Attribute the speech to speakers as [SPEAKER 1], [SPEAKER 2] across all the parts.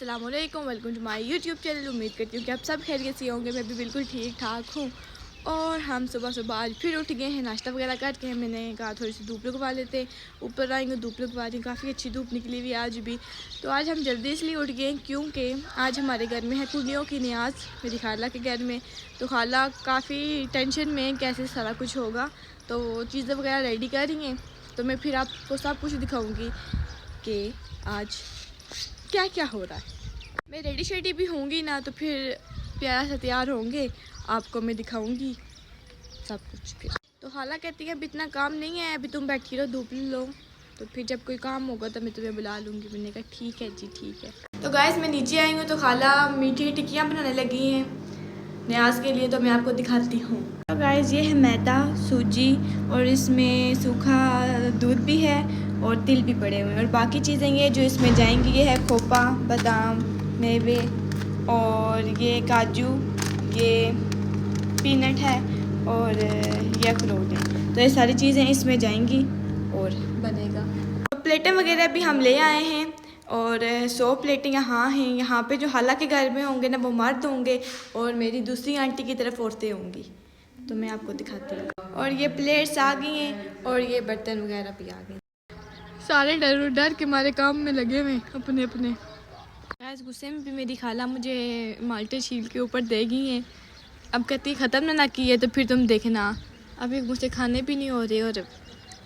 [SPEAKER 1] अस्सलाम वालेकुम, welcome to my YouTube channel. उम्मीद करती हूँ कि आप सब खैरियत से होंगे। मैं भी बिल्कुल ठीक ठाक हूँ। और हम सुबह सुबह आज फिर उठ गए हैं, नाश्ता वगैरह करके। मैंने कहा थोड़ी सी धूप लगवा लेते, ऊपर आएंगे धूप लगवा रही। काफ़ी अच्छी धूप निकली हुई आज भी। तो आज हम जल्दी इसलिए उठ गए क्योंकि आज हमारे घर में है कुड़ियों की न्याज, मेरी खाला के घर में। तो खाला काफ़ी टेंशन में कैसे सारा कुछ होगा, तो चीज़ें वगैरह रेडी कर रही हैं। तो मैं फिर आपको सब कुछ दिखाऊँगी कि आज क्या क्या हो रहा है। मैं रेडी शेडी भी होंगी ना, तो फिर प्यारा सा तैयार होंगे, आपको मैं दिखाऊंगी सब कुछ। फिर तो खाला कहती है अभी इतना काम नहीं है, अभी तुम बैठी रहो धूप लो, तो फिर जब कोई काम होगा तो मैं तुम्हें बुला लूँगी। मैंने कहा ठीक है जी ठीक है। तो गाइस मैं नीचे आई हूँ, तो खाला मीठी टिक्कियाँ बनाने लगी हैं न्याज के लिए, तो मैं आपको दिखाती हूँ। तो गाइस ये है मैदा, सूजी और इसमें सूखा दूध भी है और तिल भी पड़े हुए हैं। और बाकी चीज़ें ये जो इसमें जाएंगी, ये है खोपा, बादाम, मेवे और ये काजू, ये पीनट है और ये अखरोट है। तो ये सारी चीज़ें इसमें जाएंगी और बनेगा। तो प्लेटें वगैरह भी हम ले आए हैं और 100 प्लेटें यहाँ हैं। यहाँ पे जो खाला के घर में होंगे ना, वो मर्द होंगे और मेरी दूसरी आंटी की तरफ औरतें होंगी। तो मैं आपको दिखाती हूँ। और ये प्लेट्स आ गई हैं और ये बर्तन वगैरह भी आ गए। सारे डर के मारे काम में लगे हुए अपने अपने। इस गुस्से में भी मेरी खाला मुझे माल्टे छील के ऊपर दे गई हैं। अब कहती ख़त्म ना किए तो फिर तुम देखना। अभी मुझसे खाने भी नहीं हो रहे और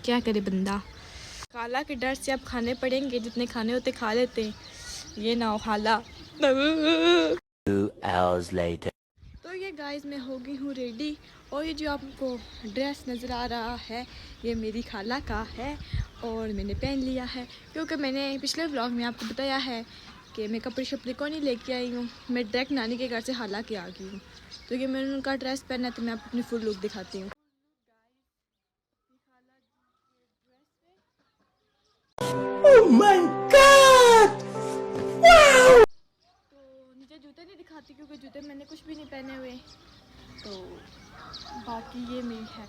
[SPEAKER 1] क्या करे बंदा। खाला के डर से अब खाने पड़ेंगे, जितने खाने होते खा लेते हैं। ये ना हो खाला।
[SPEAKER 2] 2 hours later.
[SPEAKER 1] तो ये गाइस मैं हो गई हूँ रेडी। और ये जो आपको ड्रेस नज़र आ रहा है, ये मेरी खाला का है और मैंने पहन लिया है क्योंकि मैंने पिछले व्लॉग में आपको बताया है कि मैं कपड़े शपड़े को नहीं लेके आई हूँ। मैं डायरेक्ट नानी के घर से खाला के आ गई हूँ। तो ये मैंने उनका ड्रेस पहना है, तो मैं आपको अपनी फुल लुक दिखाती हूँ।
[SPEAKER 2] Oh my God! Wow!
[SPEAKER 1] तो नीचे जूते नहीं दिखाती क्योंकि जूते मैंने कुछ भी नहीं पहने हुए। तो बाकी ये मेरी है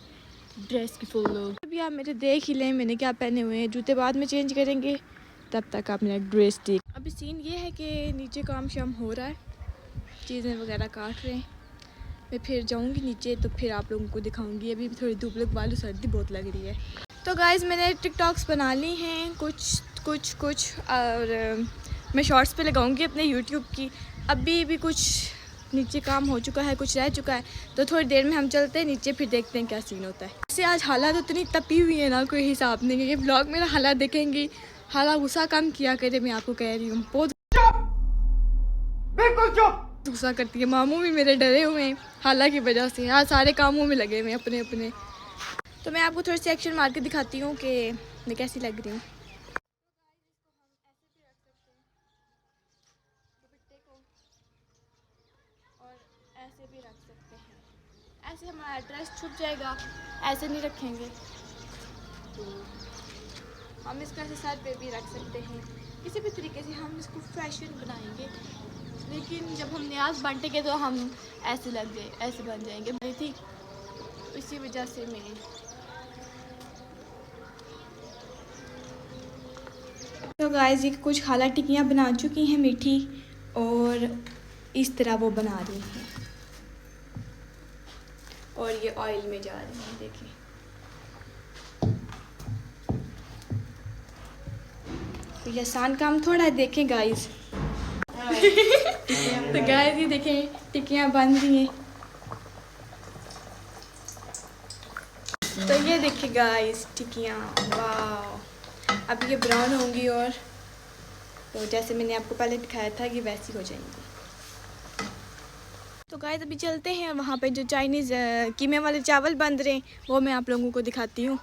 [SPEAKER 1] ड्रेस की फुल लुक। अभी आप मेरे देख ही लें मैंने क्या पहने हुए हैं। जूते बाद में चेंज करेंगे, तब तक आप मेरा ड्रेस देख। अभी सीन ये है कि नीचे काम शाम हो रहा है, चीज़ें वगैरह काट रहे हैं। मैं फिर जाऊंगी नीचे तो फिर आप लोगों को दिखाऊंगी। अभी थोड़ी धूप लगवा लूँ, सर्दी बहुत लग रही है। तो गाइज़ मैंने टिकटॉक्स बना ली हैं कुछ और मैं शॉर्ट्स पे लगाऊंगी अपने यूट्यूब की। अभी भी कुछ नीचे काम हो चुका है, कुछ रह चुका है। तो थोड़ी देर में हम चलते हैं नीचे, फिर देखते हैं क्या सीन होता है। ऐसे आज हालात तो इतनी तपी हुई है ना, कोई हिसाब नहीं है। ये ब्लॉग मेरा हालात देखेंगी, हालात गुस्सा कम किया करे, मैं आपको कह रही हूँ। बहुत बिल्कुल चुप गुस्सा करती है। मामू भी मेरे डरे हुए हैं हाला की वजह से। आज सारे कामों में लगे हुए हैं अपने अपने। तो मैं आपको थोड़ी सी एक्शन मार के दिखाती हूँ कि मैं कैसी लग रही हूँ। और ऐसे भी रख सकते हैं, ऐसे हमारा ड्रेस छुप जाएगा। ऐसे नहीं रखेंगे तो हम इसको ऐसे सर पे भी रख सकते हैं। किसी भी तरीके से हम इसको फैशन बनाएंगे। लेकिन जब हम न्याज बांटेंगे तो हम ऐसे लग गए, ऐसे बन जाएंगे भाई थी। इसी वजह से मैं तो गाइस ये कुछ खाला टिक्कियाँ बना चुकी हैं मीठी, और इस तरह वो बना रही हैं और ये ऑयल में जा रही हैं। देखिए तो ये आसान काम थोड़ा है। देखें गाइस तो गाइस ये देखें टिक्कियाँ बन रही हैं। तो ये देखिए गाइस टिक्कियाँ, वाह। अब ये ब्राउन होंगी और तो जैसे मैंने आपको पहले दिखाया था कि वैसी हो जाएंगी। तो गाइस अभी चलते हैं, वहाँ पे जो चाइनीज़ कीमे वाले चावल बन रहे हैं वो मैं आप लोगों को दिखाती हूँ।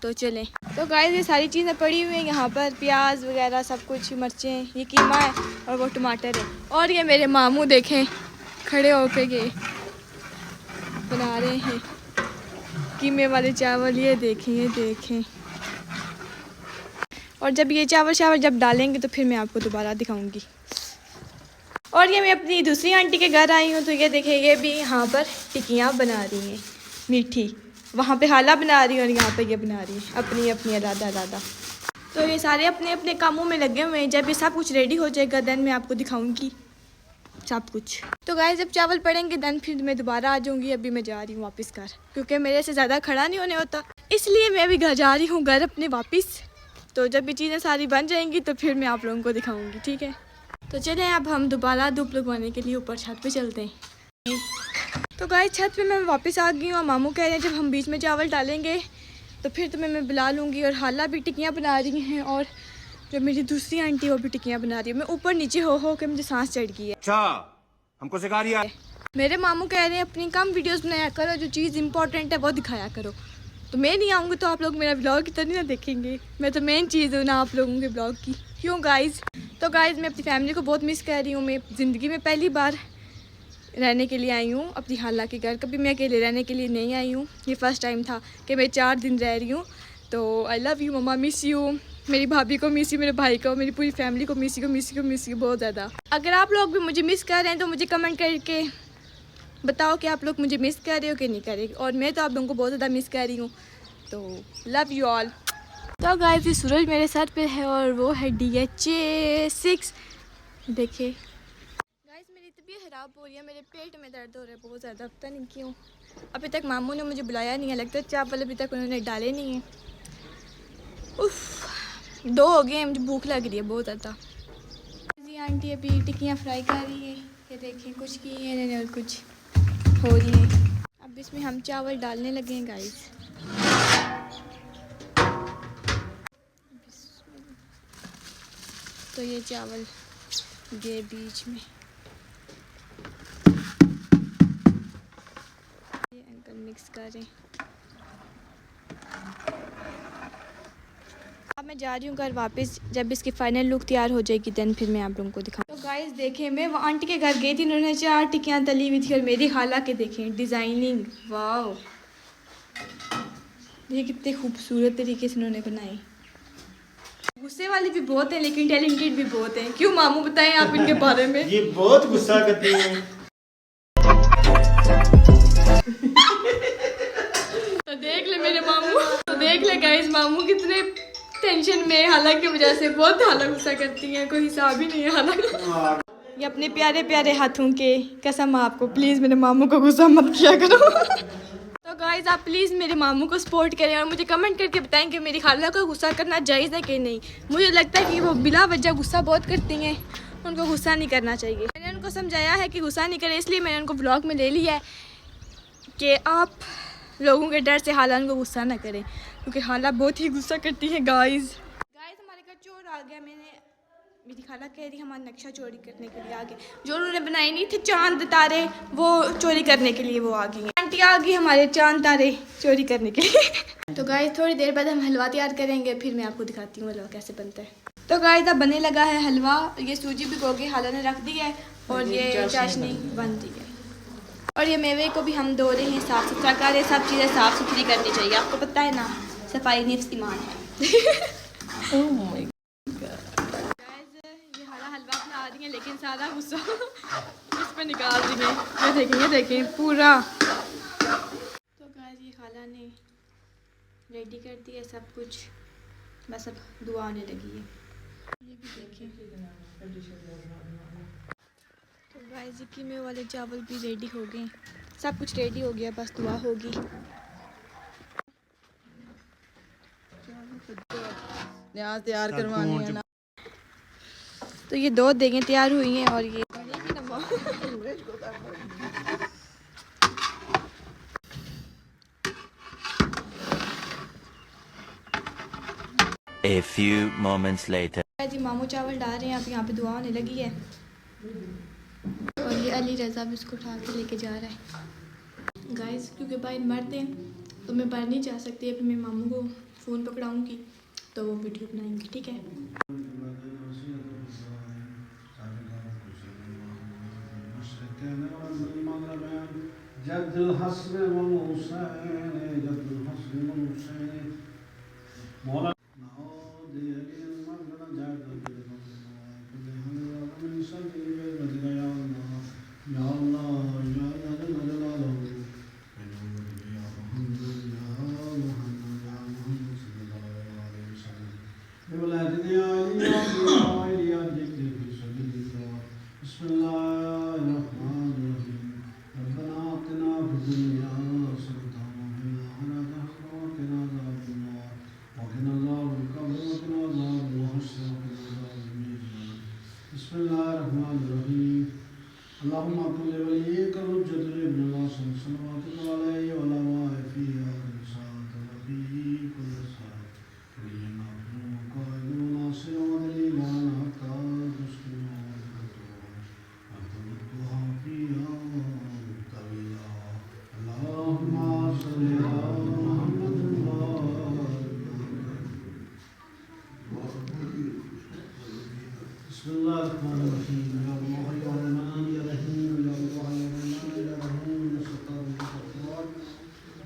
[SPEAKER 1] तो चलें। तो गाइस ये सारी चीज़ें पड़ी हुई हैं यहाँ पर, प्याज वगैरह सब कुछ, मिर्चें, ये कीमा है और वो टमाटर है। और ये मेरे मामू देखें खड़े होकर ये बना रहे हैं कीमे वाले चावल। ये देखें। और जब ये चावल जब डालेंगे तो फिर मैं आपको दोबारा दिखाऊंगी। और ये मैं अपनी दूसरी आंटी के घर आई हूँ, तो ये देखें ये भी यहाँ पर टिक्कियाँ बना रही हैं मीठी। वहाँ पे हाला बना रही है और यहाँ पे ये बना रही है अपनी अपनी अलग अलग। तो ये सारे अपने अपने कामों में लगे हुए हैं। जब ये सब कुछ रेडी हो जाएगा देन मैं आपको दिखाऊंगी सब कुछ। तो गाइस जब चावल पड़ेंगे देन फिर मैं दोबारा आ जाऊंगी। अभी मैं जा रही हूँ वापस घर, क्योंकि मेरे से ज़्यादा खड़ा नहीं होने होता, इसलिए मैं अभी घर जा रही हूँ घर अपने वापस। तो जब ये चीज़ें सारी बन जाएंगी तो फिर मैं आप लोगों को दिखाऊंगी, ठीक है। तो चलें अब हम दोबारा धूप लगवाने के लिए ऊपर छत पे चलते हैं। तो गाइस छत पे मैं वापस आ गई हूँ। मामू कह रहे हैं जब हम बीच में चावल डालेंगे तो फिर तुम्हें मैं बुला लूँगी। और हाला भी टिक्कियाँ बना रही हैं और जो मेरी दूसरी आंटी वो भी टिक्कियाँ बना रही है। मैं ऊपर नीचे हो के मुझे सांस चढ़ गई है।
[SPEAKER 3] अच्छा हमको सिखा रही है।
[SPEAKER 1] मेरे मामू कह रहे हैं अपनी कम वीडियोस बनाया करो, जो चीज़ इंपॉर्टेंट है वो दिखाया करो। तो मैं नहीं आऊँगी तो आप लोग मेरा ब्लॉग की तरह ना देखेंगे। मैं तो मेन चीज़ हूँ ना आप लोगों के ब्लॉग की, क्यों गाइज़। तो गाइज़ मैं अपनी फैमिली को बहुत मिस कर रही हूँ। मैं ज़िंदगी में पहली बार रहने के लिए आई हूँ अपनी खाला के घर। कभी मैं अकेले रहने के लिए नहीं आई हूँ, ये फ़र्स्ट टाइम था कि मैं 4 दिन रह रही हूँ। तो आई लव यू मम्मा, मिस यू। मेरी भाभी को मिस यू, मेरे भाई को, मेरी पूरी फैमिली को मिस यू बहुत ज़्यादा। अगर आप लोग भी मुझे मिस कर रहे हैं तो मुझे कमेंट करके बताओ कि आप लोग मुझे मिस कर रहे हो कि नहीं कर रहे। और मैं तो आप लोगों को बहुत ज़्यादा मिस कर रही हूँ। तो लव यू ऑल। तो गाइस ये सूरज मेरे सर पे है और वो है DHA 6। देखिए गाइस मेरी तबीयत ख़राब हो रही है, मेरे पेट में दर्द हो रहा है बहुत ज़्यादा, पता नहीं क्यों। अभी तक मामू ने मुझे बुलाया नहीं है, लगता है चावल अभी तक उन्होंने डाले नहीं हैं। उफ 2 हो गए हैं, मुझे भूख लग रही है बहुत ज़्यादा। जी आंटी अभी टिक्कियाँ फ्राई कर रही है, ये देखें कुछ की है इन्होंने और कुछ हो रही है। अब इसमें हम चावल डालने लगे हैं गाइस। तो ये चावल गए बीच में, ये अंकल मिक्स करें। अब मैं जा रही हूँ घर वापस। जब इसकी फाइनल लुक तैयार हो जाएगी देन फिर मैं आप लोगों को दिखाऊँ। तो गाइस देखें मैं वो आंटी के घर गई थी, उन्होंने 4 टिक्कियाँ तली हुई थी और मेरी खाला के देखें डिज़ाइनिंग, वाह ये कितने खूबसूरत तरीके से उन्होंने बनाई। गुस्से वाली भी बहुत है लेकिन टैलेंटेड भी बहुत है, क्यों मामू बताएं आप इनके बारे में।
[SPEAKER 4] ये बहुत गुस्सा करती हैं।
[SPEAKER 1] तो देख ले मेरे मामू, तो देख ले गाइस मामू कितने टेंशन में, हालांकि वजह से बहुत हाला गुस्सा करती हैं, कोई हिसाब ही नहीं है हालांकि। ये अपने प्यारे प्यारे हाथों के कसम आपको, प्लीज़ मेरे मामू को गुस्सा मत किया करो। तो गाइस आप प्लीज़ मेरे मामू को सपोर्ट करें और मुझे कमेंट करके बताएं कि मेरी खाला को गुस्सा करना जायज़ है कि नहीं। मुझे लगता है कि वो बिला वजह गुस्सा बहुत करती हैं, उनको गुस्सा नहीं करना चाहिए। मैंने उनको समझाया है कि गुस्सा नहीं करें, इसलिए मैंने उनको ब्लॉग में ले लिया है कि आप लोगों के डर से खाला उनको गुस्सा ना करें, क्योंकि खाला बहुत ही गुस्सा करती है। गाइस हमारे घर चोर आ गया। मेरी खाला कह रही हमारा नक्शा चोरी करने के लिए आ गए, जो उन्होंने बनाए नहीं थे चांद तारे, वो चोरी करने के लिए वो आ गई हैं। आंटी आ गई हमारे चांद तारे चोरी करने के लिए। तो गाइस थोड़ी देर बाद हम हलवा तैयार करेंगे, फिर मैं आपको दिखाती हूँ हलवा कैसे बनता है। तो गाइस अब बनने लगा है हलवा। ये सूजी भिगो के खाला ने रख दी है और ये चाशनी बन रही है। और ये मेवे को भी हम धो रहे हैं, साफ़ सुथरा कर रहे हैं। सब चीज़ें साफ़ सुथरी करनी चाहिए, आपको पता है ना, सफाई निफ्स ईमान है। हलवा बना रही हैं लेकिन सारा गुस्सा इस पर निकाल रही हैं। ये देखें पूरा। तो गाइस ये खाला ने रेडी कर दिया सब कुछ, बस अब दुआ आने लगी है। ये भी देखें। तो गाइस ये कीमे वाले चावल भी रेडी हो गए, सब कुछ रेडी हो गया, बस दुआ होगी।
[SPEAKER 5] यहाँ तैयार करवानी है ना।
[SPEAKER 1] तो ये 2 देगें तैयार हुई हैं और ये
[SPEAKER 2] A few moments later.
[SPEAKER 1] जी मामू चावल डाल रहे हैं, अब यहाँ पे दुआ होने लगी है। और ये अली रज़ा भी इसको उठा के लेके जा रहा है। गाइस क्योंकि भाई मर्द हैं तो मैं बाहर नहीं जा सकती, अभी मैं मामू को फ़ोन पकड़ाऊँगी तो वो वीडियो बनाएंगे, ठीक है।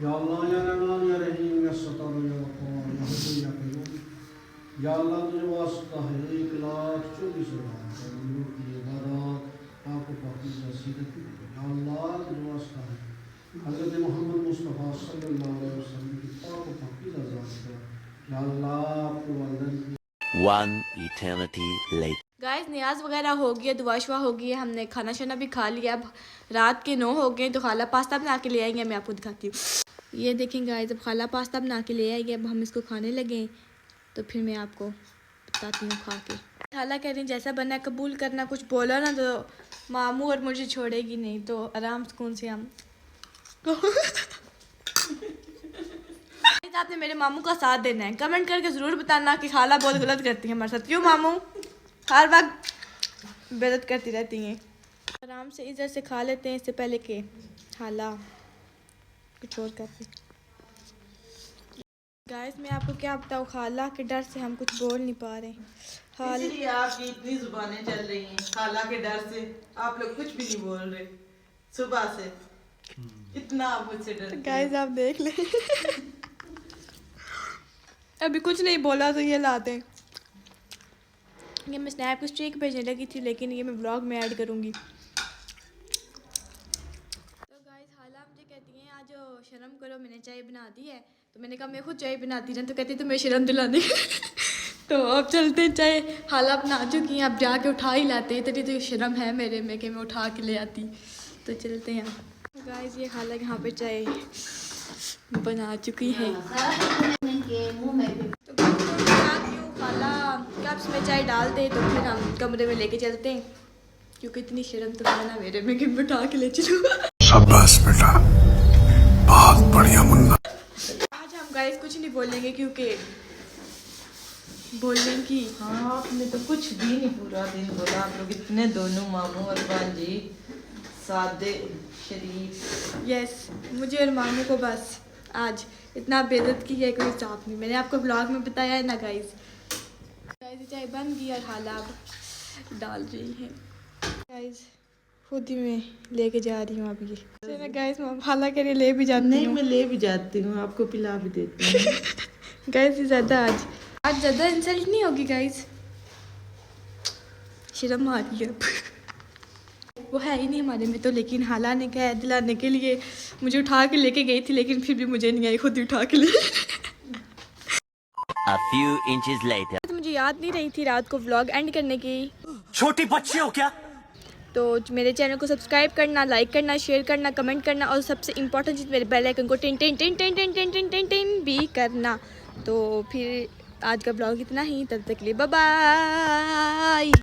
[SPEAKER 6] या अल्लाह या रहमान या रहीम या सत्तार या गफ्फार या हय्यू या क़य्यूम। या अल्लाह तुझे वास्ता है 1,24,000 लोगों की इबादत आपको पाकीज़ा सीरत की। या अल्लाह तुझे वास्ता है हज़रत मोहम्मद मुस्तफ़ा सल्लल्लाहु अलैहि वसल्लम की पाक व पाकीज़ा ज़ात का। या अल्लाह आपके वालिदैन की
[SPEAKER 2] One eternity later.
[SPEAKER 1] गाइस न्याज वगैरह हो गया, दुआ शुआ हो गई है, हमने खाना शाना भी खा लिया। अब रात के 9 हो गए तो खाला पास्ता बना के ले आएंगे, मैं आपको दिखाती हूँ। ये देखें गाइस, अब खाला पास्ता बना के ले आएंगे, अब हम इसको खाने लगे तो फिर मैं आपको बताती हूँ खा के। खाला कह रही जैसा बना कबूल करना, कुछ बोला ना तो मामू और मुझे छोड़ेगी नहीं, तो आराम सुकून से हम आपने मेरे मामू का साथ देना है। कमेंट करके ज़रूर बताना कि खाला बहुत गलत करती है हमारे साथ। क्यों मामू हर वक्त बेइज्जत करती रहती हैं। आराम से इधर से खा लेते हैं इससे पहले कि खाला कुछ और करती। गाइस मैं आपको क्या बताऊँ, खाला के डर से हम कुछ बोल नहीं पा रहे।
[SPEAKER 5] इसलिए आपकी इतनी जुबानें चल रही हैं, खाला के डर से आप लोग कुछ भी नहीं बोल रहे सुबह से। इतना आप मुझसे डरते हैं।
[SPEAKER 1] गाइस आप देख लें अभी कुछ नहीं बोला तो ये लाते हैं। ये मैं स्नैप को स्ट्रीक भेजने लगी थी, लेकिन ये मैं ब्लॉग में ऐड करूँगी। तो गाइस खाला मुझे कहती हैं आज शर्म करो, मैंने चाय बना दी है। तो मैंने कहा मैं खुद चाय बनाती ना, तो कहती तो मैं शर्म दिलाने तो अब चलते हैं, चाय खाला बना चुकी हैं, अब जाके उठा ही लाते हैं। तभी तो शर्म है मेरे में कि मैं उठा के ले आती। तो चलते हैं गाइस, ये खाला यहाँ पे चाय बना चुकी है। तो खाला कप्स में चाय डाल दे तो फिर हम कमरे में लेके चलते हैं, क्योंकि इतनी शर्म तो है ना मेरे में कि बिठा के ले चलूँ।
[SPEAKER 7] शाबाश बेटा, बहुत बढ़िया मुन्ना।
[SPEAKER 1] आज हम गाइस कुछ नहीं बोलेंगे, क्योंकि बोलने की
[SPEAKER 5] हाँ आपने तो कुछ भी नहीं पूरा दिन बोला। आप लोग इतने दोनों मामू और भांजी सादे शरीफ।
[SPEAKER 1] यस, मुझे और मामू को बस आज इतना बेइज्जत की है, कोई हिसाब नहीं। मैंने आपको ब्लॉग में बताया है ना गाइस। गाइस चाय बन गई और खाला अब डाल रही है। गाइस खुद ही मैं लेके जा रही हूँ अब ये। चलो गाइस खाला के लिए ले भी जाती
[SPEAKER 5] नहीं
[SPEAKER 1] हूँ।
[SPEAKER 5] मैं ले भी जाती हूँ, आपको पिला भी देती हूँ।
[SPEAKER 1] गाइस ये ज़्यादा आज ज़्यादा इंसल्ट नहीं होगी गाइस, शर्म आ रही है अब। वो है ही नहीं हमारे में तो, लेकिन खाला ने कहा दिलाने के लिए मुझे उठा के लेके गई थी, लेकिन फिर भी मुझे नहीं आई, खुद ही उठा के ले।
[SPEAKER 2] A few inches later.
[SPEAKER 1] तो मुझे याद नहीं रही थी रात को व्लॉग एंड करने की।
[SPEAKER 3] छोटी बच्ची हो क्या?
[SPEAKER 1] तो मेरे चैनल को सब्सक्राइब करना, लाइक करना, शेयर करना, कमेंट करना, और सबसे इम्पोर्टेंट चीज़ मेरे बेल आइकन को tin tin tin tin tin tin tin tin tin भी करना। तो फिर आज का ब्लॉग इतना ही, तब तक के लिए बाय बाय।